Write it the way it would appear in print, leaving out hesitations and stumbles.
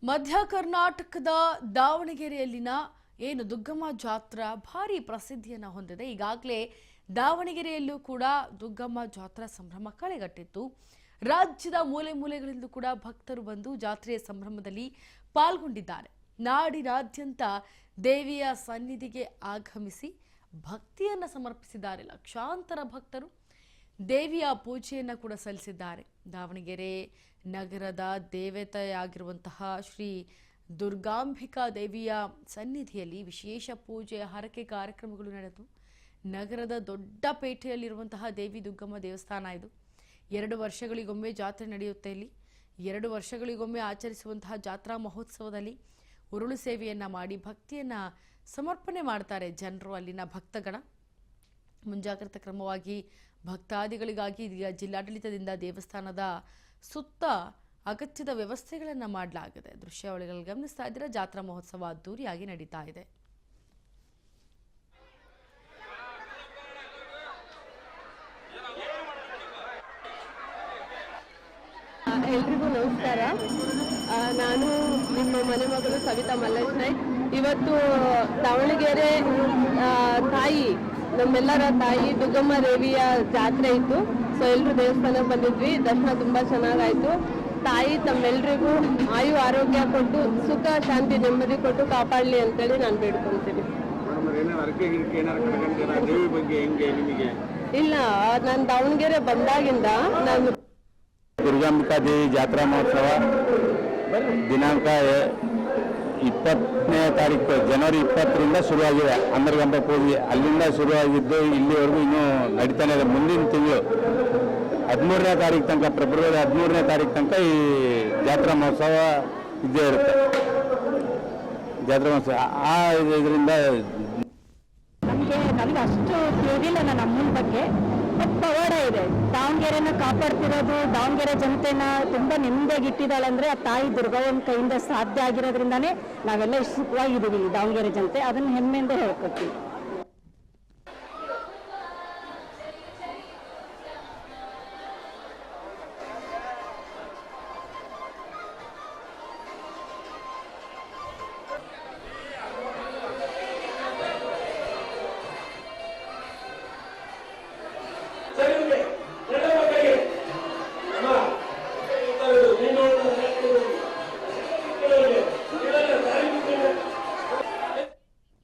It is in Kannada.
ಮಧ್ಯ ಕರ್ನಾಟಕದ ದಾವಣಗೆರೆಯಲ್ಲಿನ ಏನು ದುಗ್ಗಮ್ಮ ಜಾತ್ರಾ ಭಾರಿ ಪ್ರಸಿದ್ಧಿಯನ್ನು ಹೊಂದಿದೆ. ಈಗಾಗಲೇ ದಾವಣಗೆರೆಯಲ್ಲೂ ಕೂಡ ದುಗ್ಗಮ್ಮ ಜಾತ್ರಾ ಸಂಭ್ರಮ ಕಳೆಗಟ್ಟಿತ್ತು. ರಾಜ್ಯದ ಮೂಲೆ ಮೂಲೆಗಳಿಂದ ಕೂಡ ಭಕ್ತರು ಬಂದು ಜಾತ್ರೆಯ ಸಂಭ್ರಮದಲ್ಲಿ ಪಾಲ್ಗೊಂಡಿದ್ದಾರೆ. ನಾಡಿನಾದ್ಯಂತ ದೇವಿಯ ಸನ್ನಿಧಿಗೆ ಆಗಮಿಸಿ ಭಕ್ತಿಯನ್ನು ಸಮರ್ಪಿಸಿದ್ದಾರೆ. ಲಕ್ಷಾಂತರ ಭಕ್ತರು ದೇವಿಯ ಪೂಜೆಯನ್ನು ಕೂಡ ಸಲ್ಲಿಸಿದ್ದಾರೆ. ದಾವಣಗೆರೆ ನಗರದ ದೇವತೆಯಾಗಿರುವಂತಹ ಶ್ರೀ ದುರ್ಗಾಂಬಿಕಾ ದೇವಿಯ ಸನ್ನಿಧಿಯಲ್ಲಿ ವಿಶೇಷ ಪೂಜೆ ಹರಕೆ ಕಾರ್ಯಕ್ರಮಗಳು ನಡೆದು ನಗರದ ದೊಡ್ಡ ಪೇಟೆಯಲ್ಲಿರುವಂತಹ ದೇವಿ ದುಗ್ಗಮ್ಮ ದೇವಸ್ಥಾನ ಇದು. 2 ವರ್ಷಗಳಿಗೊಮ್ಮೆ ಜಾತ್ರೆ ನಡೆಯುತ್ತೆ. ಇಲ್ಲಿ 2 ವರ್ಷಗಳಿಗೊಮ್ಮೆ ಆಚರಿಸುವಂತಹ ಜಾತ್ರಾ ಮಹೋತ್ಸವದಲ್ಲಿ ಉರುಳು ಸೇವೆಯನ್ನ ಮಾಡಿ ಭಕ್ತಿಯನ್ನ ಸಮರ್ಪಣೆ ಮಾಡ್ತಾರೆ ಜನರು. ಅಲ್ಲಿನ ಭಕ್ತಗಣ ಮುಂಜಾಗ್ರತಾ ಕ್ರಮವಾಗಿ ಭಕ್ತಾದಿಗಳಿಗಾಗಿ ಇದೀಗ ಜಿಲ್ಲಾಡಳಿತದಿಂದ ದೇವಸ್ಥಾನದ ಸುತ್ತ ಅಗತ್ಯದ ವ್ಯವಸ್ಥೆಗಳನ್ನು ಮಾಡಲಾಗಿದೆ. ದೃಶ್ಯಾವಳಿಗಳಲ್ಲಿ ಗಮನಿಸ್ತಾ ಇದ್ದೀರಾ, ಜಾತ್ರಾ ಮಹೋತ್ಸವ ಅದ್ದೂರಿಯಾಗಿ ನಡೀತಾ ಇದೆ. ಎಲ್ರಿಗೂ ನಮಸ್ಕಾರ. ನಾನು ನಿಮ್ಮ ಮನೆ ಮಗಳು ಸವಿತಾ ಮಲ್ಲೇಶ್ ನಾಯ್ಕ್. ಇವತ್ತು ದಾವಣಗೆರೆ ತಾಯಿ, ನಮ್ಮೆಲ್ಲರ ತಾಯಿ ದುಗ್ಗಮ್ಮ ದೇವಿಯ ಜಾತ್ರೆ ಇತ್ತು. ಸೊ ಎಲ್ಲರೂ ದೇವಸ್ಥಾನಕ್ಕೆ ಬಂದಿದ್ವಿ. ದರ್ಶನ ತುಂಬಾ ಚೆನ್ನಾಗಾಯ್ತು. ತಾಯಿ ತಮ್ಮೆಲ್ರಿಗೂ ಆಯು ಆರೋಗ್ಯ ಕೊಟ್ಟು ಸುಖ ಶಾಂತಿ ನೆಮ್ಮದಿ ಕೊಟ್ಟು ಕಾಪಾಡಲಿ ಅಂತೇಳಿ ನಾನು ಬೇಡ್ಕೊಂತೀನಿ. ಇಲ್ಲ, ನಾನು ದಾವಣಗೆರೆ ಬಂದಾಗಿಂದ ನಾನು ದುರ್ಗಾಂಬಿಕಾ ದೇವಿ ಜಾತ್ರಾ ಮಹೋತ್ಸವ ದಿನಾಂಕ 20ನೇ ತಾರೀಕು ಜನವರಿ 20ರಿಂದ ಶುರುವಾಗಿದೆ. ಅಂಬರಗಂಬ ಪೂಜೆ ಅಲ್ಲಿಂದ ಶುರುವಾಗಿದ್ದು ಇಲ್ಲಿವರೆಗೂ ಇನ್ನೂ ನಡೀತಾನೆ ಇದೆ. ಮುಂದಿನ ತಿಂಗಳು 13ನೇ ತಾರೀಕು ತನಕ, ಫೆಬ್ರವರಿ 13ನೇ ತಾರೀಕು ತನಕ ಈ ಜಾತ್ರಾ ಮಹೋತ್ಸವ ಇದ್ದೇ ಇರುತ್ತೆ. ಜಾತ್ರಾ ಮಹೋತ್ಸವ ಇದರಿಂದ ನಮ್ಗೆ ಅಷ್ಟು ತಿಳಿದಿಲ್ಲ ನನ್ನ ಅಮ್ಮನ ಬಗ್ಗೆ. ಬಟ್ ಪವಾಡ ಇದೆ. ದಾವಣಗೆರೆನ ಕಾಪಾಡ್ತಿರೋದು, ದಾವಣಗೆರೆ ಜನತೆನ ತುಂಬಾ ನೆಮ್ಮದಿಯಾಗಿಟ್ಟಿದ್ದಾಳೆ ಅಂದ್ರೆ ಆ ತಾಯಿ ದುರ್ಗವ್ವನ ಕೈಯಿಂದ ಸಾಧ್ಯ ಆಗಿರೋದ್ರಿಂದಾನೇ ನಾವೆಲ್ಲ ಇಷ್ಟು ಸುಖವಾಗಿದ್ದೀವಿ ದಾವಣಗೆರೆ ಜನತೆ. ಅದನ್ನ ಹೆಮ್ಮೆಯಿಂದ ಹೇಳ್ಕೊತೀವಿ.